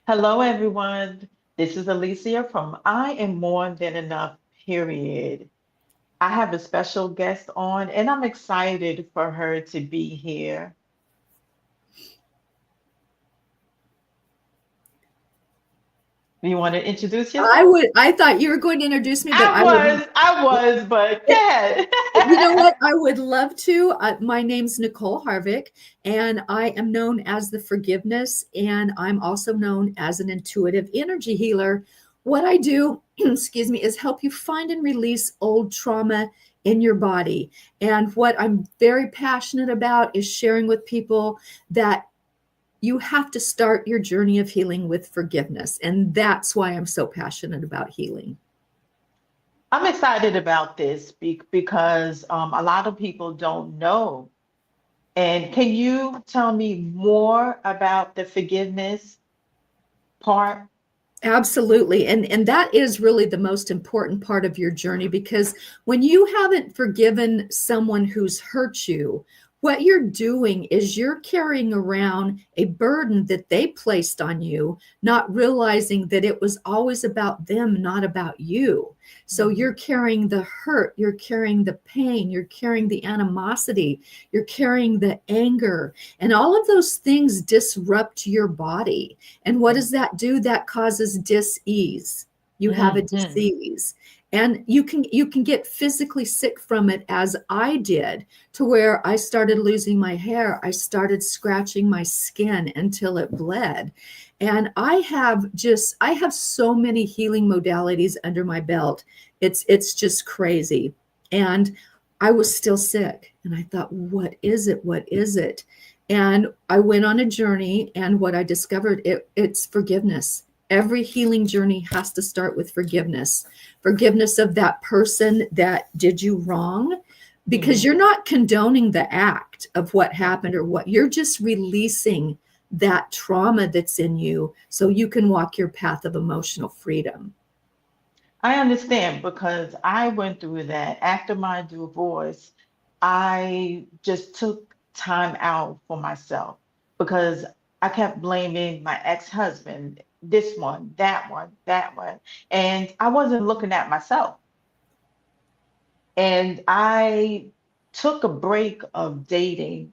Hello, everyone. This is Alicia from I Am More Than Enough, period. I have a special guest on, and I'm excited for her to be here. You want to introduce yourself? I thought you were going to introduce me, but I was, I was, but go ahead. you know what? I would love to. My name's Nicole Harvick, and I am known as the Forgiveness, and I'm also known as an intuitive energy healer. What I do, excuse me, is help you find and release old trauma in your body. And what I'm very passionate about is sharing with people that you have to start your journey of healing with forgiveness. And that's why I'm so passionate about healing. I'm excited about this because a lot of people don't know. And can you tell me more about the forgiveness part? Absolutely. And that is really the most important part of your journey because when you haven't forgiven someone who's hurt you, what you're doing is you're carrying around a burden that they placed on you, not realizing that it was always about them, not about you. So Mhm. you're carrying the hurt, you're carrying the pain, you're carrying the animosity, you're carrying the anger, and all of those things disrupt your body. And what does that do? That causes dis-ease. You have a Mhm. disease. And you can get physically sick from it, as I did, to where I started losing my hair. I started scratching my skin until it bled. And I have so many healing modalities under my belt. It's just crazy. And I was still sick. And I thought, what is it? What is it? And I went on a journey, and what I discovered, it's forgiveness. Every healing journey has to start with forgiveness. Forgiveness of that person that did you wrong, because Mhm. you're not condoning the act of what happened or what you're just releasing that trauma that's in you so you can walk your path of emotional freedom. I understand because I went through that. After my divorce, I just took time out for myself because I kept blaming my ex-husband, this one, that one, that one, and I wasn't looking at myself. And I took a break of dating.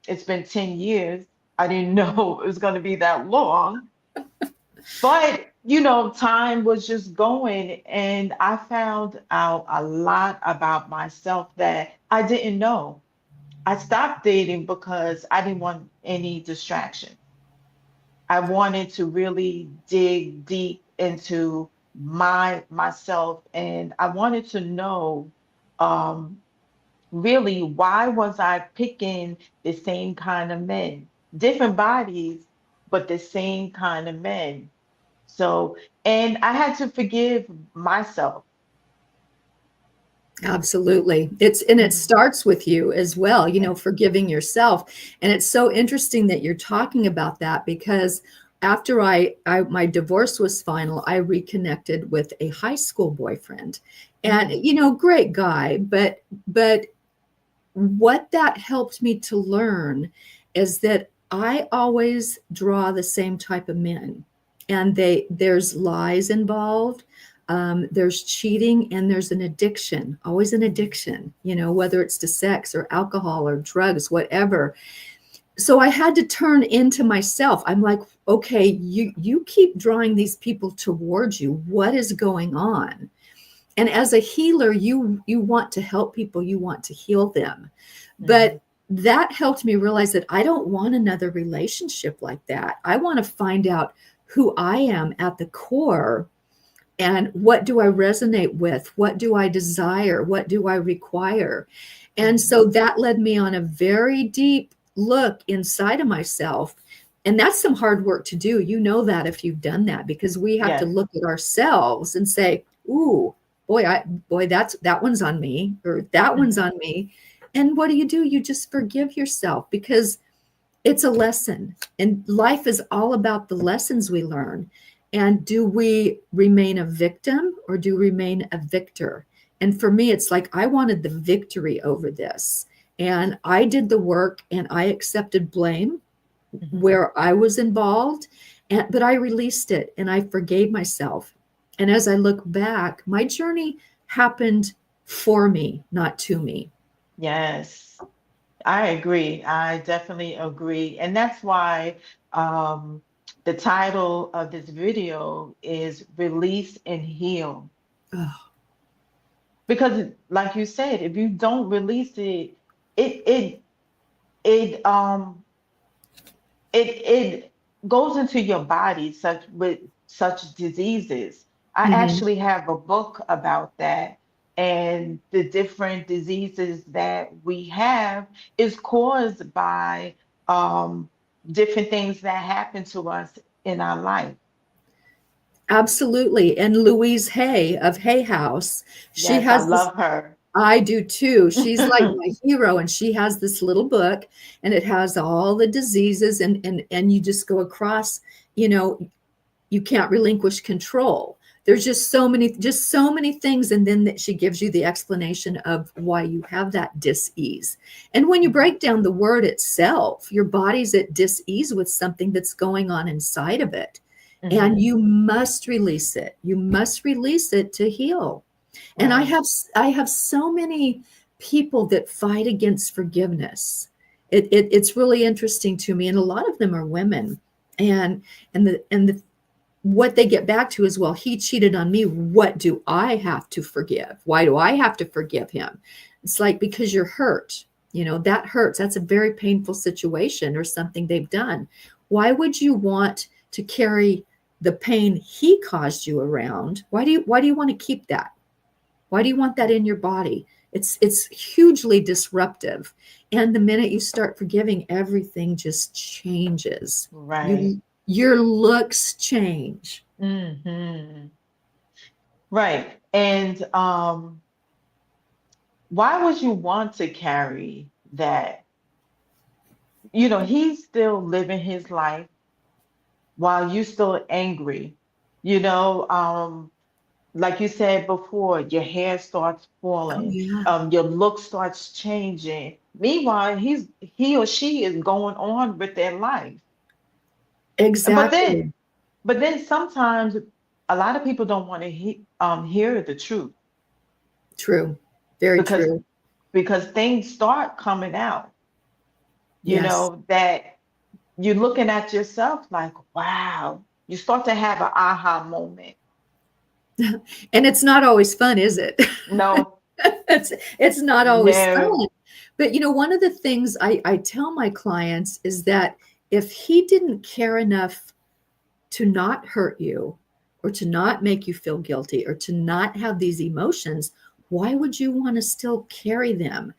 It's been 10 years. I didn't know it was going to be that long. But, time was just going, and I found out a lot about myself that I didn't know. I stopped dating because I didn't want any distraction. I wanted to really dig deep into myself, and I wanted to know um, really why was I picking the same kind of men, different bodies, but the same kind of men. So, and I had to forgive myself. Absolutely. It Mhm. starts with you as well, Yes. forgiving yourself. And it's so interesting that you're talking about that because after I my divorce was final, I reconnected with a high school boyfriend. And Mm, great guy, but what that helped me to learn is that I always draw the same type of men, and there's lies involved, there's cheating, and there's an addiction, always an mm, addiction, whether it's to sex or alcohol or drugs, whatever. So I had to turn into myself. I'm like, okay, you keep drawing these people towards you. What is going on? And as a healer, you want to help people, you want to heal them. mhm, But that helped me realize that I don't want another relationship like that. I want to find out who I am at the core, and what do I resonate with, what do I desire, what do I require. And mhm. so that led me on a very deep look inside of myself. And that's some hard work to do. You know that if you've done that, because we have to Yes. look at ourselves and say, ooh, boy, that one's on me, or that one's Mhm. on me. And what do? You just forgive yourself, because it's a lesson, and life is all about the lessons we learn. And do we remain a victim, or do we remain a victor? And for me, it's like I wanted the victory over this, and I did the work, and I accepted blame Mhm. where I was involved. But I released it and I forgave myself. And as I look back, my journey happened for me, not to me. Yes, I agree. I definitely agree. And that's why um, the title of this video is Release and Heal. Oh, Because like you said, if you don't release it, it it it it goes into your body such with such diseases. I mhm. actually have a book about that, and the different diseases that we have is caused by um, different things that happen to us in our life. Absolutely. And Louise Hay of Hay House, she Yes, I has this. love her. I do too. She's like my hero, and she has this little book, and it has all the diseases, and you just go across, you know, you can't relinquish control. There's just so many things, and then that she gives you the explanation of why you have that dis-ease. And when you break down the word itself, your body's at dis-ease with something that's going on inside of it, and Hmm. you must release it. You must release it to heal. And Right. I have so many people that fight against forgiveness. It's really interesting to me, and a lot of them are women. And what they get back to is, well, he cheated on me. What do I have to forgive? Why do I have to forgive him? It's like, because you're hurt. You know, that hurts. That's a very painful situation or something they've done. Why would you want to carry the pain he caused you around? Why do you want to keep that? Why do you want that in your body? It's hugely disruptive. And the minute you start forgiving, everything just changes. Right. Your looks change. Hmm. Right. And why would you want to carry that? You know, he's still living his life while you still angry. You know, like you said before, your hair starts Oh falling, yeah, your look starts changing. Meanwhile, he or she is going on with their life. But then, exactly. but then sometimes a lot of people don't want to hear the truth True. Very because true. things start coming out. You Yes. know that you're looking at yourself like, wow. You start to have an aha moment. And it's not always fun, is it? No, It's not always no, fun. But one of the things I tell my clients is that if he didn't care enough to not hurt you or to not make you feel guilty or to not have these emotions, why would you want to still carry them?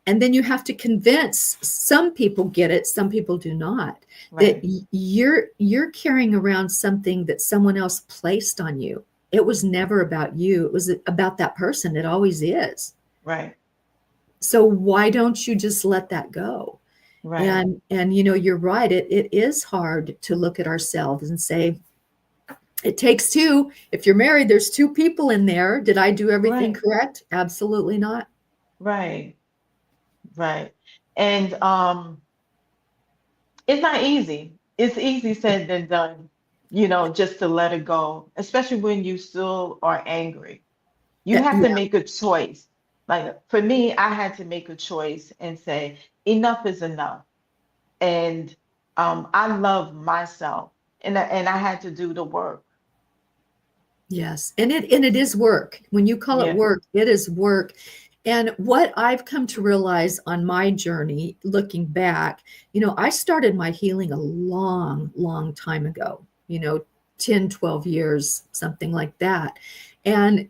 And then you have to convince, some people get it, some people do not, that right, you're carrying around something that someone else placed on you. It was never about you. It was about that person. It always is. right, So why don't you just let that go? right, And you're right. It is hard to look at ourselves and say, it takes two. If you're married, there's two people in there. Did I do everything right, correct? Absolutely not. right, right. And it's not easy. It's easy said than done, just to let it go, especially when you still are angry. You have to Yeah. make a choice. Like for me, I had to make a choice and say, enough is enough. And I love myself, and I had to do the work. Yes. And it is work. When you call it Yeah. work, it is work. And what I've come to realize on my journey, looking back, I started my healing a long, long time ago, 10, 12 years, something like that. And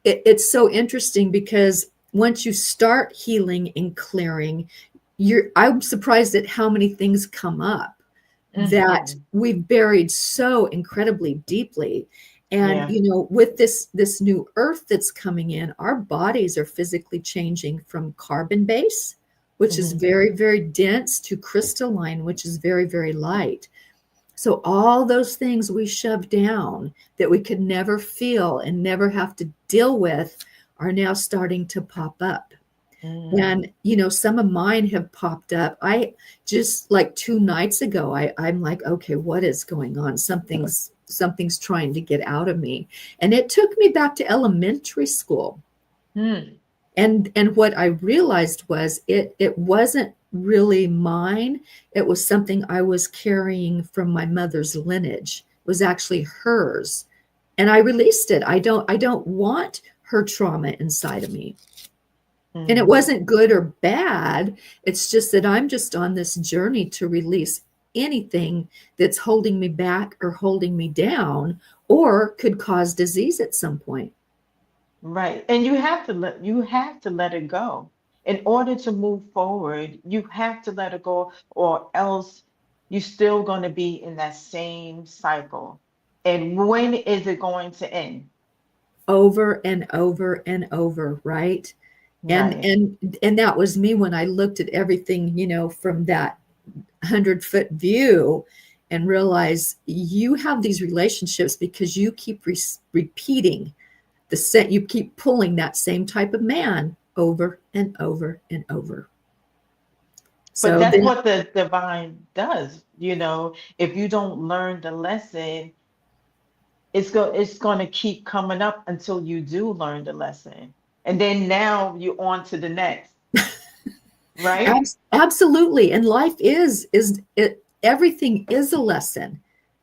it's so interesting because once you start healing and clearing, I'm surprised at how many things come up that Hmm. we've buried so incredibly deeply. And Yeah. with this new earth that's coming in, our bodies are physically changing from carbon base, which is Hmm. very, very dense, to crystalline, which is very, very light. So all those things we shoved down that we could never feel and never have to deal with are now starting to pop up. Mm. And, some of mine have popped up. I just like 2 nights ago, I'm like, okay, what is going on? Something's trying to get out of me. And it took me back to elementary school. Mm. And what I realized was it wasn't really mine. It was something I was carrying from my mother's lineage. It was actually hers. And I released it. I don't want her trauma inside of me. And it Mm. wasn't good or bad. It's just that I'm just on this journey to release anything that's holding me back or holding me down or could cause disease at some point. Right. And you have to let it go. In order to move forward, you have to let it go, or else you're still going to be in that same cycle. And when is it going to end? Over and over and over, right? and Right. and and that was me when I looked at everything, from that 100-foot view, and realized you have these relationships because you keep repeating you keep pulling that same type of man over and over and over. But So that's then what the divine does. If you don't learn the lesson, it's going to keep coming up until you do learn the lesson. And then now you're on to the next, right? absolutely, and life is it, everything is a lesson.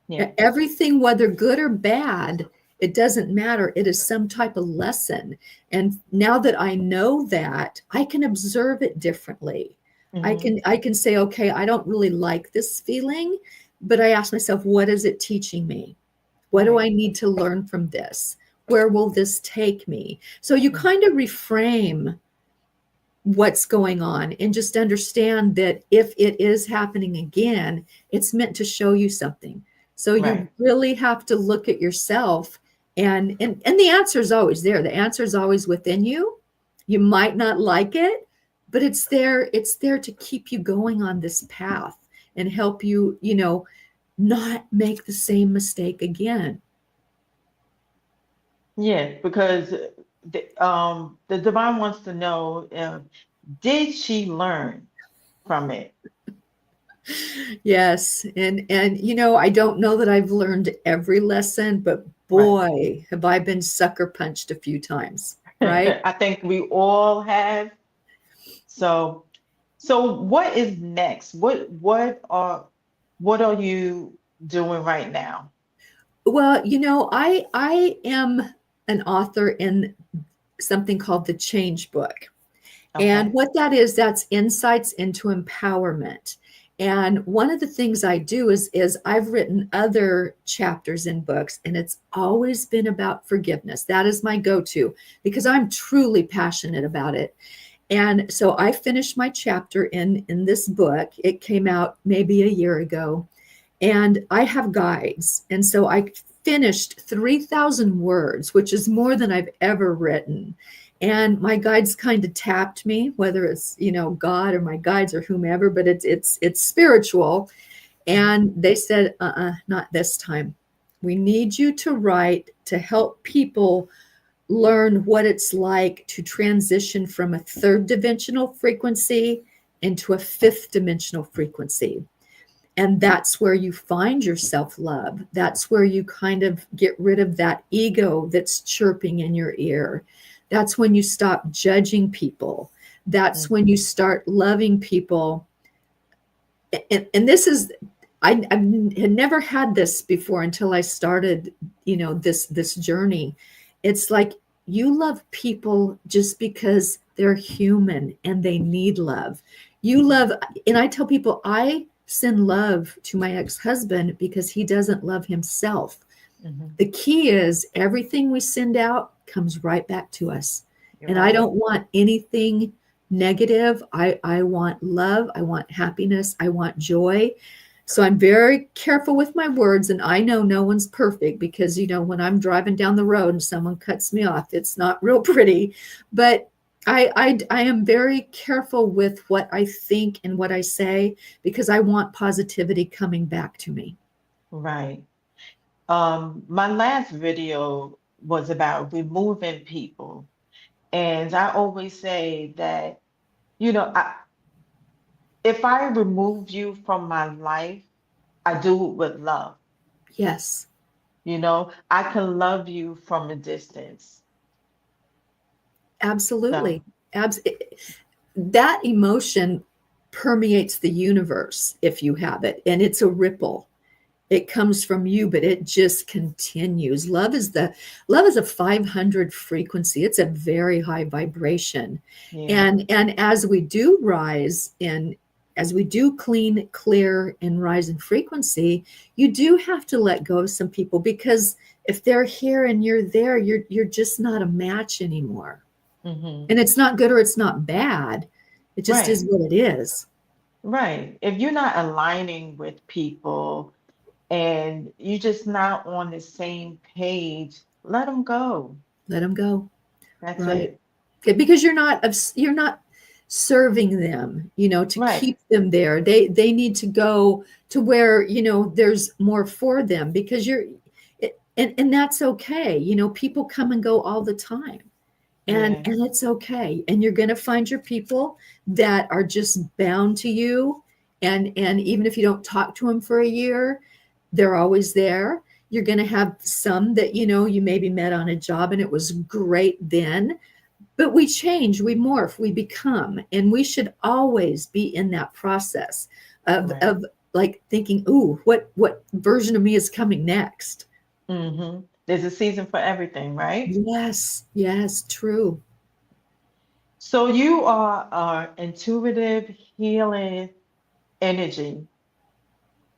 Yes. Everything, whether good or bad, it doesn't matter. It is some type of lesson. And now that I know that, I can observe it differently. I Hmm. can I can say, okay, I don't really like this feeling, but I ask myself, what is it teaching me? What do Right. I need to learn from this? Where will this take me? So you Mm. kind of reframe what's going on and just understand that if it is happening again, it's meant to show you something. So you Right. really have to look at yourself, and the answer is always there. The answer is always within you. You might not like it, but it's there to keep you going on this path and help you, not make the same mistake again. Yeah, because the divine wants to know, did she learn from it? Yes, and I don't know that I've learned every lesson, but Right. boy, have I been sucker punched a few times, right? I think we all have. So, so what is next? What are you doing right now? Well, I am an author in something called the Change Book. And Okay. what that is, that's insights into empowerment. And one of the things I do is I've written other chapters in books, and it's always been about forgiveness. That is my go-to because I'm truly passionate about it. And so I finished my chapter in this book. It came out maybe a year ago, and I have guides. And so I finished 3,000 words, which is more than I've ever written. And my guides kind of tapped me, whether it's, God or my guides or whomever, but it's spiritual. Mhm. And they said, not this time. We need you to write to help people learn what it's like to transition from a third dimensional frequency into a fifth dimensional frequency. And that's where you find your self love. That's where you kind of get rid of that ego that's chirping in your ear. That's when you stop judging people. That's Mm. when you start loving people. And this is, I had never had this before until I started, this journey. It's like you love people just because they're human and they need love. You love, and I tell people I send love to my ex-husband because he doesn't love himself. Mhm. The key is everything we send out comes right back to us. You're And I right. don't want anything negative. I want love. I want happiness. I want joy. So I'm very careful with my words. And I know no one's perfect because, when I'm driving down the road and someone cuts me off, it's not real pretty. But I am very careful with what I think and what I say because I want positivity coming back to me. Right. My last video was about removing people. And I always say that you know, if I remove you from my life, I do it with love. Yes, I can love you from a distance. So, absolutely. Abs- that emotion permeates the universe if you have it, and it's a ripple. It comes from you, but it just continues. Love is a 500 frequency. It's a very high vibration. yeah. And as we do rise in, as we do clean, clear, and rise in frequency, you do have to let go of some people, because if they're here and you're there, you're just not a match anymore. Hmm. And it's not good or it's not bad. It just is Right, what it is. right. If you're not aligning with people and you're just not on the same page, let them go. Let them go. That's Right. it. Because you're not serving them, to Right. keep them there. They need to go to where, there's more for them, because and that's okay. People come and go all the time. And Yeah. and it's okay. And you're going to find your people that are just bound to you. And even if you don't talk to them for a year, they're always there. You're going to have some that, you maybe met on a job and it was great then, but we change, we morph, we become, and we should always be in that process of Right. of like thinking, ooh, what version of me is coming next? There's a season for everything, right? Yes, yes, true. So you are intuitive healing energy,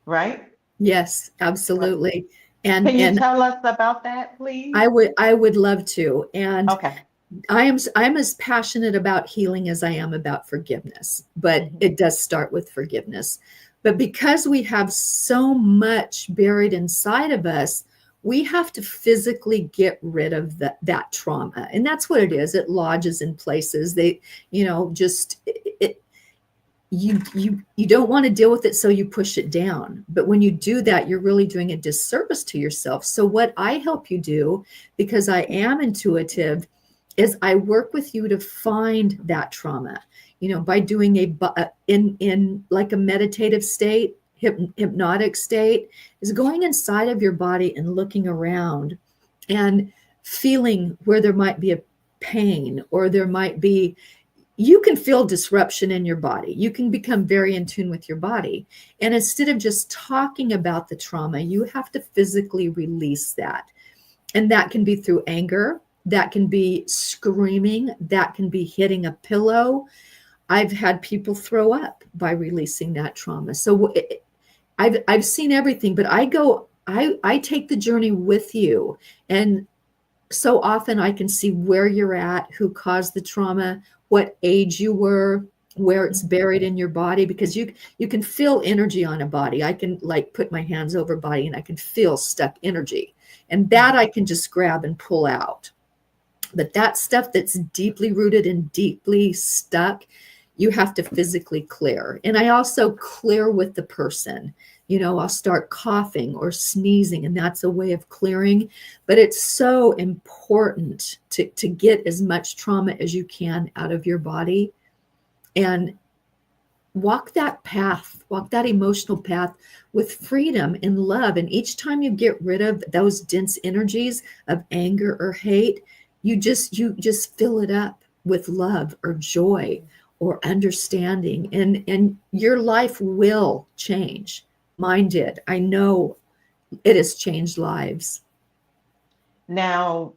right? Yes, Right. absolutely. And Can you and tell us about that, please? I would love to. And Okay. I'm as passionate about healing as I am about forgiveness, but Hmm. it does start with forgiveness. But because we have so much buried inside of us, we have to physically get rid of that trauma. And that's what it is. It lodges in places. They, just it, you don't want to deal with it, so you push it down. But when you do that, you're really doing a disservice to yourself. So what I help you do, because I am intuitive, is I work with you to find that trauma, by doing in like a meditative state, hypnotic state, is going inside of your body and looking around and feeling where there might be a pain, or there might be, you can feel disruption in your body. You can become very in tune with your body. And instead of just talking about the trauma, you have to physically release that. And that can be through anger, that can be screaming, that can be hitting a pillow. I've had people throw up by releasing that trauma. So I've seen everything, but I take the journey with you. And so often I can see where you're at, who caused the trauma, what age you were, where it's buried in your body, because you can feel energy on a body. I can like put my hands over body and I can feel stuck energy. And that I can just grab and pull out. But that stuff that's deeply rooted and deeply stuck, you have to physically clear. And I also clear with the person. I'll start coughing or sneezing, and that's a way of clearing. But it's so important to get as much trauma as you can out of your body and walk that path, walk that emotional path with freedom and love. And each time you get rid of those dense energies of anger or hate, you just fill it up with love or joy or understanding, and your life will change. Mine did. I know it has changed lives. Now,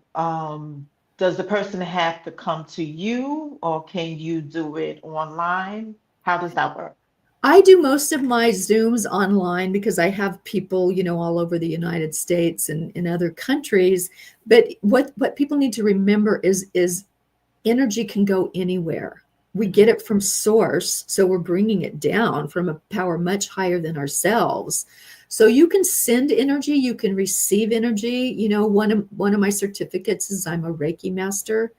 does the person have to come to you or can you do it online? How does that work? I do most of my Zooms online because I have people, all over the United States and in other countries. But what people need to remember is energy can go anywhere. We get Hmm. it from source, so we're bringing it down from a power much higher than ourselves. So you can send energy, you can receive energy. One of my certificates is I'm a Reiki master.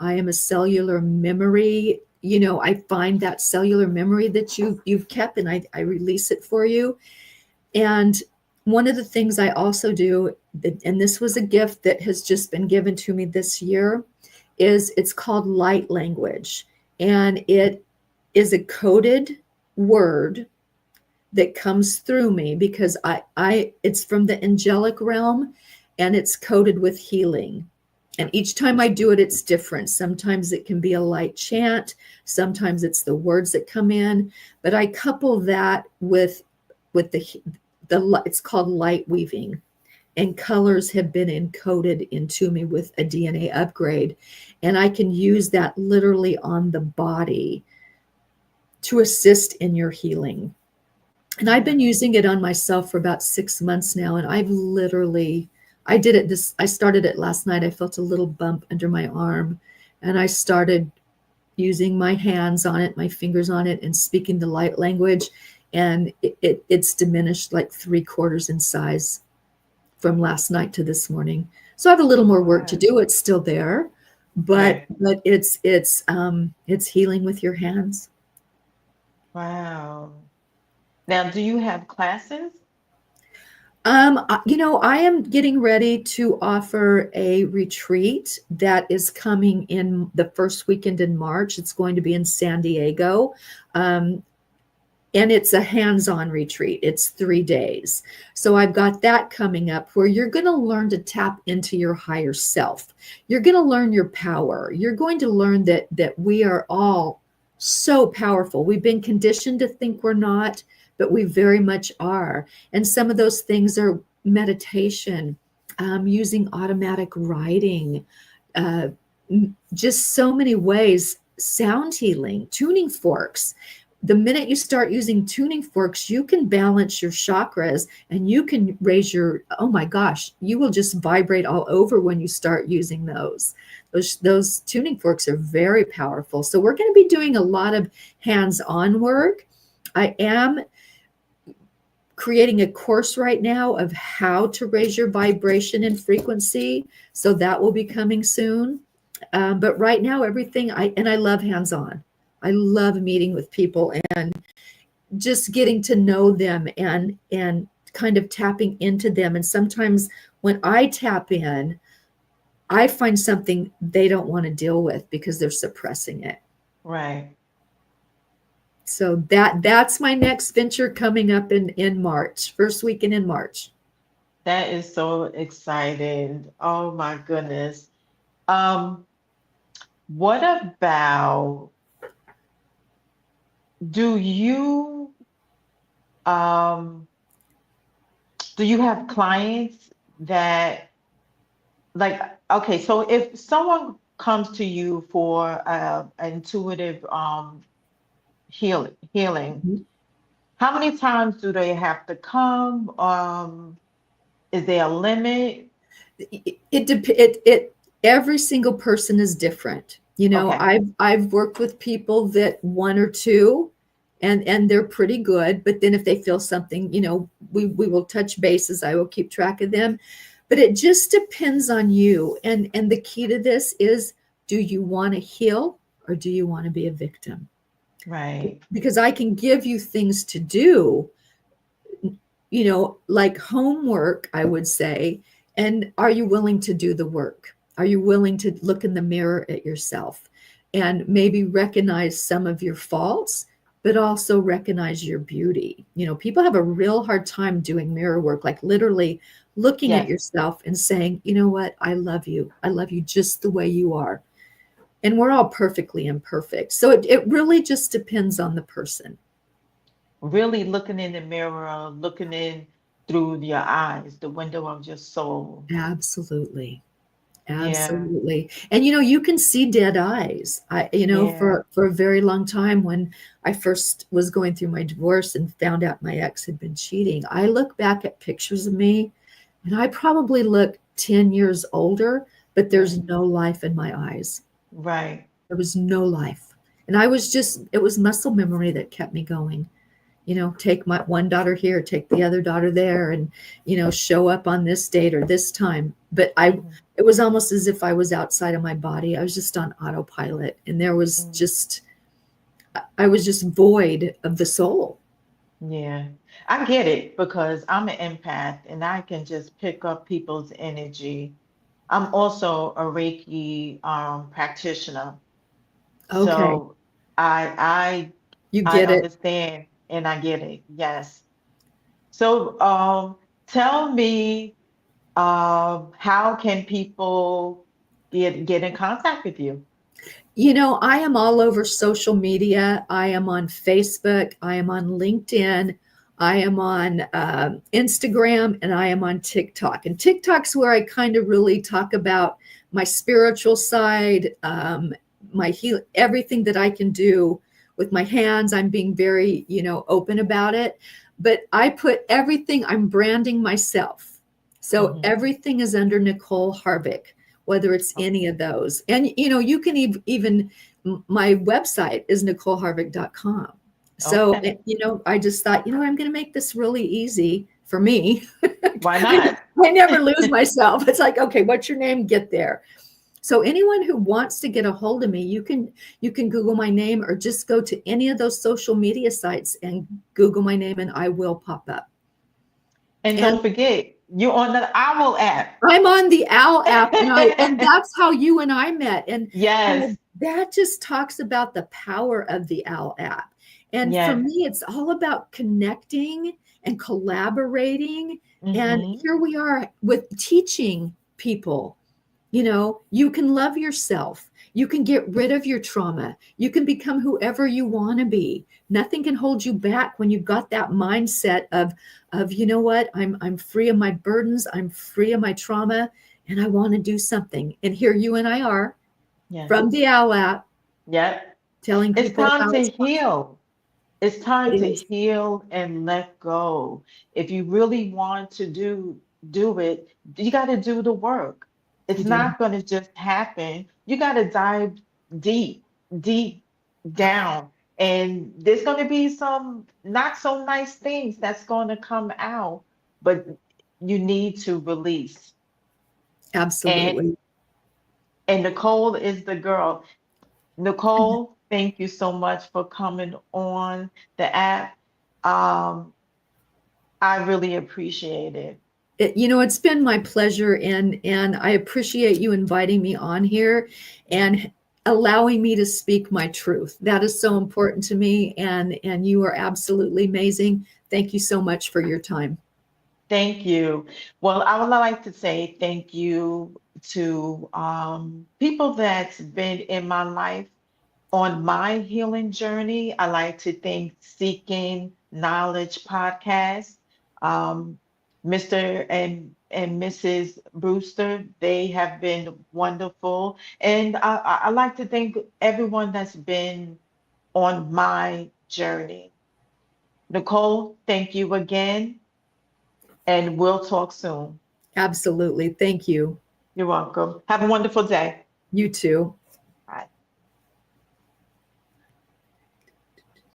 I am a cellular memory. I find that cellular memory that you've kept, and I release it for you. And one of the things I also do, and this was a gift that has just been given to me this year, is it's called light language. And is a coded word that comes through me because it's from the angelic realm and it's coded with healing. And each time I do it, it's different. Sometimes it can be a light chant. Sometimes it's the words that come in, but I couple that with it's called light weaving, and colors have been encoded into me with a DNA upgrade. And I can use that literally on the body to assist in your healing. And I've been using it on myself for about 6 months now. And I started it last night. I felt a little bump under my arm and I started using my hands on it, my fingers on it, and speaking the light language. And it's diminished like 3/4 in size from last night to this morning. So I have a little more work to do. It's still there, but it's healing with your hands. Wow. Now, do you have classes? I am getting ready to offer a retreat that is coming in the first weekend in March. It's going to be in San Diego. And it's a hands-on retreat. It's 3 days. So I've got that coming up where you're going to learn to tap into your higher self. You're going to learn your power. You're going to learn that we are all so powerful. We've been conditioned to think we're not, but we very much are. And some of those things are meditation, using automatic writing, just so many ways, sound healing, tuning forks. The minute you start using tuning forks, you can balance your chakras and you can raise oh my gosh, you will just vibrate all over when you start using those. Those tuning forks are very powerful. So we're going to be doing a lot of hands-on work. I am creating a course right now of how to raise your vibration and frequency. So that will be coming soon. But right now, everything I love hands-on. I love meeting with people and just getting to know them and kind of tapping into them. And sometimes when I tap in, I find something they don't want to deal with because they're suppressing it. Right. So that's my next venture coming up in March, first weekend in March. That is so exciting. Oh my goodness. What about, do you have clients that, like, okay, so if someone comes to you for intuitive healing, Mhm. how many times do they have to come? Is there a limit? Every single person is different. Okay. I've worked with people that 1 or 2 and they're pretty good, but then if they feel something, we will touch bases. I will keep track of them, but it just depends on you. And the key to this is, do you want to heal or do you want to be a victim? Right. Because I can give you things to do, like homework, I would say. And are you willing to do the work? Are you willing to look in the mirror at yourself and maybe recognize some of your faults, but also recognize your beauty? People have a real hard time doing mirror work, like literally looking at Yes. yourself and saying, you know what? I love you. I love you just the way you are. And we're all perfectly imperfect. So it really just depends on the person. Really looking in the mirror, looking in through your eyes, the window of your soul. Absolutely. Yeah. Absolutely. And you can see dead eyes. Yeah. For a very long time, when I first was going through my divorce and found out my ex had been cheating, I look back at pictures of me and I probably look 10 years older, but there's Right. no life in my eyes. Right. There was no life. And it was muscle memory that kept me going. Take my one daughter here, take the other daughter there, and, show up on this date or this time. But Mhm. it was almost as if I was outside of my body. I was just on autopilot, and Mm. I was just void of the soul. Yeah. I get it because I'm an empath and I can just pick up people's energy. I'm also a Reiki practitioner. Okay. So I You I get it. understand and I get it. Yes. So, tell me, how can people get in contact with you? You know, I am all over social media. I am on Facebook. I am on LinkedIn. I am on Instagram, and I am on TikTok. And TikTok's where I kind of really talk about my spiritual side, my heal, everything that I can do with my hands. I'm being very, open about it. But I put everything, I'm branding myself. So Hmm. everything is under Nicole Harvick, whether it's any of those. And you can even my website is nicoleharvick.com. So, Okay. I just thought, I'm going to make this really easy for me. Why I, not? I never lose myself. It's like, okay, what's your name? Get there. So anyone who wants to get a hold of me, you can Google my name or just go to any of those social media sites and Google my name and I will pop up. And And don't forget, you're on the Owl app. I'm on the OWL app, and that's how you and I met. And Yes. that just talks about the power of the OWL app. And for Yes. me, it's all about connecting and collaborating. And Hmm. here we are with teaching people. You can love yourself. You can get rid of your trauma. You can become whoever you want to be. Nothing can hold you back when you've got that mindset of you know what, I'm free of my burdens, I'm free of my trauma, and I want to do something. And here you and I are Yes. from the OWL app Yep. telling It's people time how to it's heal. It's time it to is. heal and let go. If you really want to do it, you got to do the work. It's You do. not going to just happen. You got to dive deep, deep down. And there's going to be some not so nice things that's going to come out, but you need to release. And Absolutely. and Nicole is the girl. Nicole, thank you so much for coming on the app. Um, I really appreciate it. It's been my pleasure, and I appreciate you inviting me on here and allowing me to speak my truth. That is so important to me, and you are absolutely amazing. Thank you so much for your time. Thank you. Well, I would like to say thank you to people that's been in my life on my healing journey. I like to thank Seeking Knowledge Podcast, um, Mr. and Mrs. Brewster. They have been wonderful. And I like to thank everyone that's been on my journey. Nicole, thank you again, and we'll talk soon. Absolutely. Thank you. You're welcome. Have a wonderful day. You too.